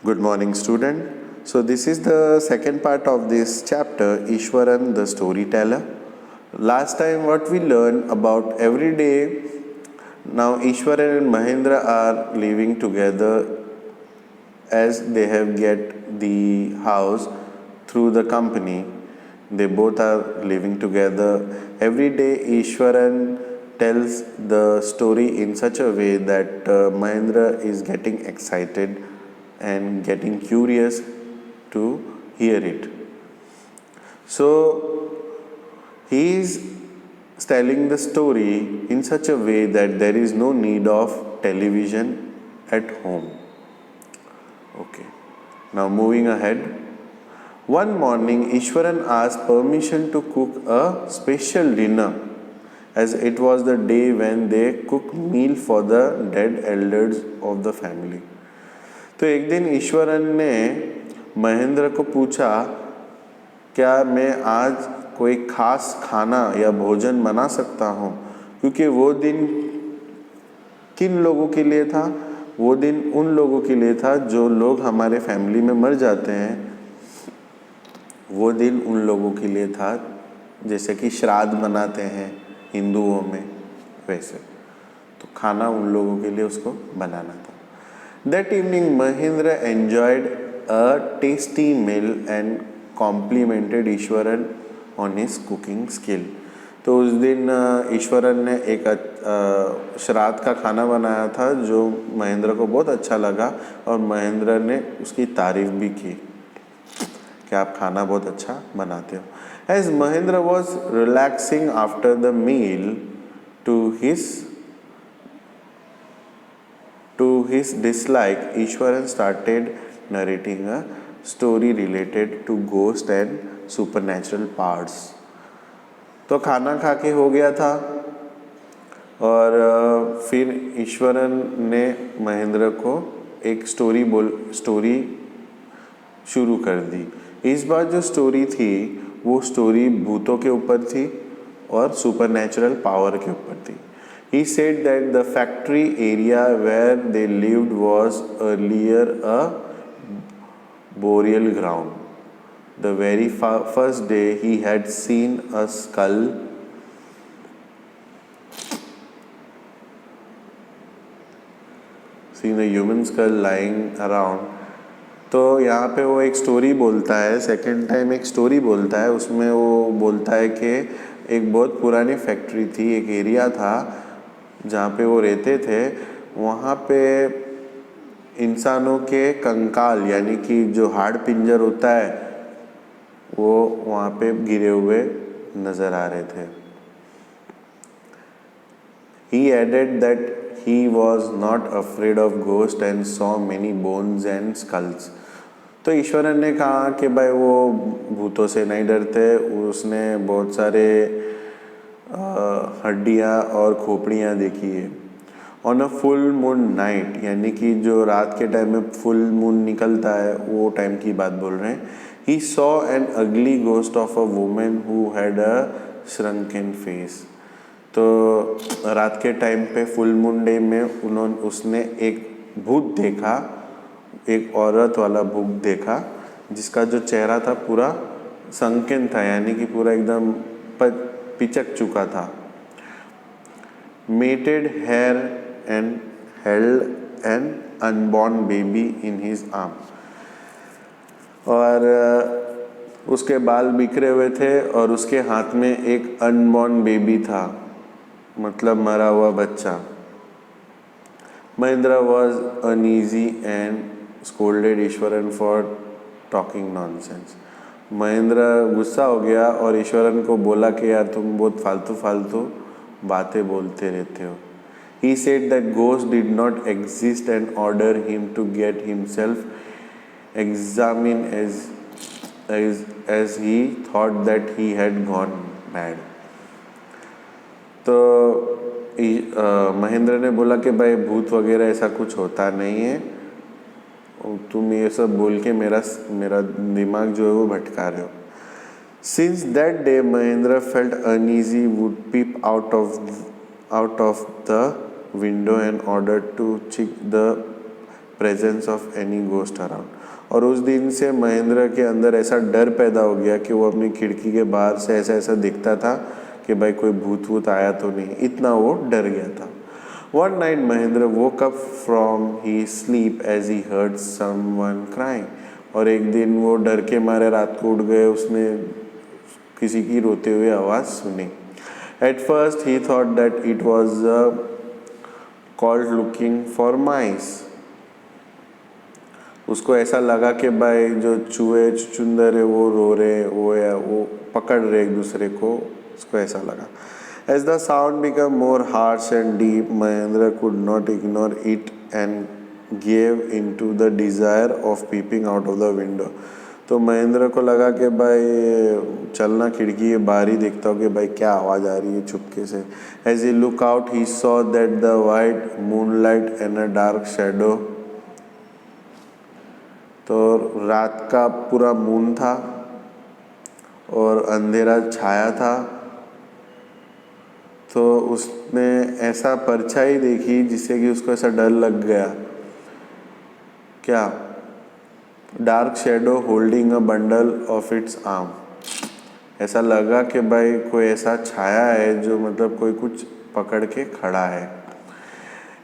Good morning, student. So, this is the second part of this chapter, Ishwaran the storyteller. Last time, what we learned about every day, now Ishwaran and Mahendra are living together as they have get the house through the company. They both are living together. Every day, Ishwaran tells the story in such a way that Mahendra is getting excited and getting curious to hear it. So he is telling the story in such a way that there is no need of television at home. Okay. Now moving ahead. One morning, Ishwaran asked permission to cook a special dinner, as it was the day when they cook meal for the dead elders of the family. तो एक दिन ईश्वरन ने महेंद्र को पूछा, क्या मैं आज कोई खास खाना या भोजन बना सकता हूँ? क्योंकि वो दिन किन लोगों के लिए था? वो दिन उन लोगों के लिए था जो लोग हमारे फैमिली में मर जाते हैं। वो दिन उन लोगों के लिए था जैसे कि श्राद्ध मनाते हैं हिंदुओं में, वैसे तो खाना उन लोगों के लिए उसको बनाना था। That evening, Mahendra enjoyed a tasty meal and complimented Eswaran on his cooking skill. तो उस दिन ईश्वरन ने एक श्राद्ध का खाना बनाया था जो महेंद्र को बहुत अच्छा लगा और महेंद्र ने उसकी तारीफ भी की कि आप खाना बहुत अच्छा बनाते हो। As Mahendra was relaxing after the meal, to his dislike, Ishwaran started narrating a story related to ghost and supernatural powers. तो खाना खा के हो गया था और फिर ईश्वरन ने महेंद्र को एक स्टोरी शुरू कर दी। इस बार जो स्टोरी थी वो स्टोरी भूतों के ऊपर थी और सुपरनैचुरल पावर के ऊपर थी। He said that the factory area where they lived was earlier a burial ground. The very first day he had seen a skull seen a human skull lying around. तो यहाँ पे वो एक story बोलता है, सेकेंड टाइम एक story बोलता है, उसमें वो बोलता है कि एक बहुत पुरानी फैक्ट्री थी, एक एरिया था जहाँ पे वो रहते थे, वहाँ पे इंसानों के कंकाल यानी कि जो हाड़ पिंजर होता है वो वहाँ पे गिरे हुए नज़र आ रहे थे। He added that he was not afraid of ghosts and saw many bones and skulls. तो ईश्वरन ने कहा कि भाई वो भूतों से नहीं डरते, उसने बहुत सारे हड्डियाँ और खोपड़ियाँ देखी है। On a full moon night यानी कि जो रात के टाइम में फुल मून निकलता है वो टाइम की बात बोल रहे हैं। He saw an ugly ghost of a woman who had a shrunken face. तो रात के टाइम पे फुल मून डे में उसने एक भूत देखा, एक औरत वाला भूत देखा जिसका जो चेहरा था पूरा संकन था यानी कि पूरा एकदम पिचक चुका था। Matted hair and held an unborn baby in his arm. और उसके बाल बिखरे हुए थे और उसके हाथ में एक अनबॉर्न बेबी था, मतलब मरा हुआ बच्चा। Mahendra was uneasy and scolded Eswaran for talking nonsense. Mahendra गुस्सा हो गया और ईश्वरन को बोला कि यार तुम बहुत फालतू बातें बोलते रहते हो। He said that ghost did not exist and ordered him to get himself examined as he thought that he had gone mad. तो महेंद्र ने बोला कि भाई भूत वगैरह ऐसा कुछ होता नहीं है, तुम ये सब बोल के मेरा दिमाग जो है वो भटका रहे हो। Since that day, Mahendra felt uneasy, would peep out of the window and ordered to check the presence of any ghost around. और उस दिन से महेंद्र के अंदर ऐसा डर पैदा हो गया कि वो अपनी खिड़की के बाहर से ऐसा ऐसा दिखता था कि भाई कोई भूत वूत आया तो नहीं, इतना वो डर गया था. One night Mahendra woke up from his sleep as he heard someone crying. और एक दिन वो डर के मारे रात को उठ गए, उसने किसी की रोते हुए आवाज़ सुनी. At first he thought that it was a colt looking for mice. उसको ऐसा लगा कि भाई जो चूहे चुचुंदर है वो रो रहे, वो पकड़ रहे एक दूसरे को, उसको ऐसा लगा. As the sound became more harsh and deep, Mahendra could not ignore it and gave into the desire of peeping out of the window. तो महेंद्र को लगा कि भाई चलना खिड़की के बाहर ही देखता हूँ कि भाई क्या आवाज़ आ रही है चुपके से. As he looked out, he saw that the white moonlight and a dark shadow. तो रात का पूरा मून था और अंधेरा छाया था. तो उसने ऐसा परछाई देखी जिससे कि उसको ऐसा डर लग गया. क्या? Dark shadow holding a bundle of its arm. ऐसा लगा कि भाई कोई ऐसा छाया है जो मतलब कोई कुछ पकड़ के खड़ा है.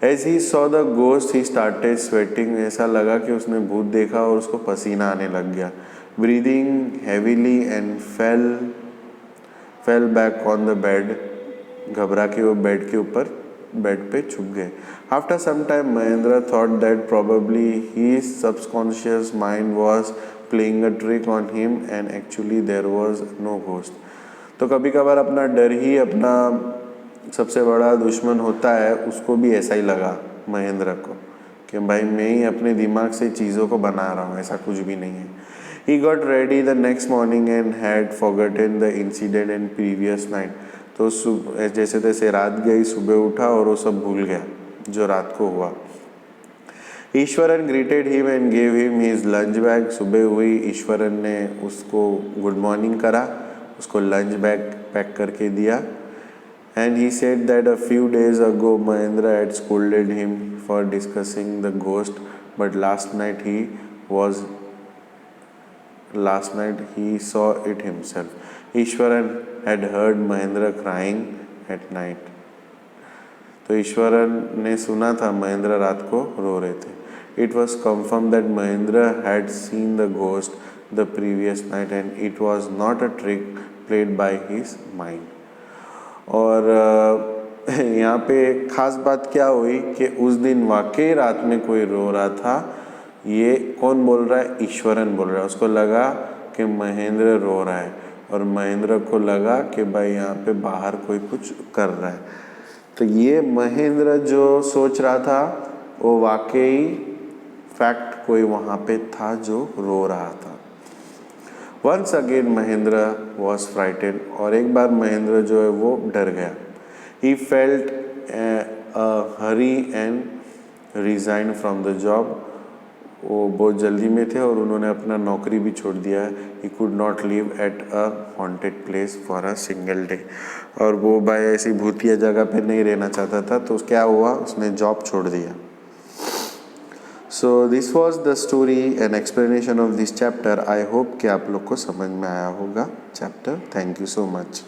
As he saw the ghost, he started sweating. ऐसा लगा कि उसने भूत देखा और उसको पसीना आने लग गया. Breathing heavily and fell back on the bed. घबरा के वो बेड पे छुप गए. After some time, Mahendra thought that probably his subconscious mind was playing a trick on him and actually there was no ghost. तो कभी कभार अपना डर ही अपना सबसे बड़ा दुश्मन होता है. उसको भी ऐसा ही लगा महेंद्र को कि भाई मैं ही अपने दिमाग से चीज़ों को बना रहा हूँ, ऐसा कुछ भी नहीं है. He got ready the next morning and had forgotten the incident in previous night. तो जैसे तैसे रात गई, सुबह उठा और वो सब भूल गया जो रात को हुआ. Eswaran greeted him and gave him his lunch bag. सुबह हुई, ईश्वरन ने उसको गुड मॉर्निंग करा, उसको लंच बैग पैक करके दिया. And he said that a few days ago Mahendra had scolded him for discussing the ghost, but last night he saw it himself. Ishwaran had heard Mahendra crying at night. तो ईश्वरन ने सुना था महेंद्र रात को रो रहे थे. It was confirmed that Mahendra had seen the ghost the previous night and it was not a trick played by his mind. और यहाँ पे खास बात क्या हुई कि उस दिन वाकई रात में कोई रो रहा था. ये कौन बोल रहा है? ईश्वरन बोल रहा है. उसको लगा कि महेंद्र रो रहा है और महेंद्र को लगा कि भाई यहाँ पे बाहर कोई कुछ कर रहा है. तो ये महेंद्र जो सोच रहा था वो वाकई फैक्ट कोई वहाँ पे था जो रो रहा था. Once again Mahendra was frighted. और एक बार महेंद्र जो है वो डर गया. He felt a hurry and resign from the job. वो बहुत जल्दी में थे और उन्होंने अपना नौकरी भी छोड़ दिया. He could not live at a haunted place for a single day. और वो भाई ऐसी भूतिया जगह पे नहीं रहना चाहता था. तो क्या हुआ, उसने जॉब छोड़ दिया. So this was the story and explanation of this chapter. I hope कि आप लोग को समझ में आया होगा chapter. Thank you so much.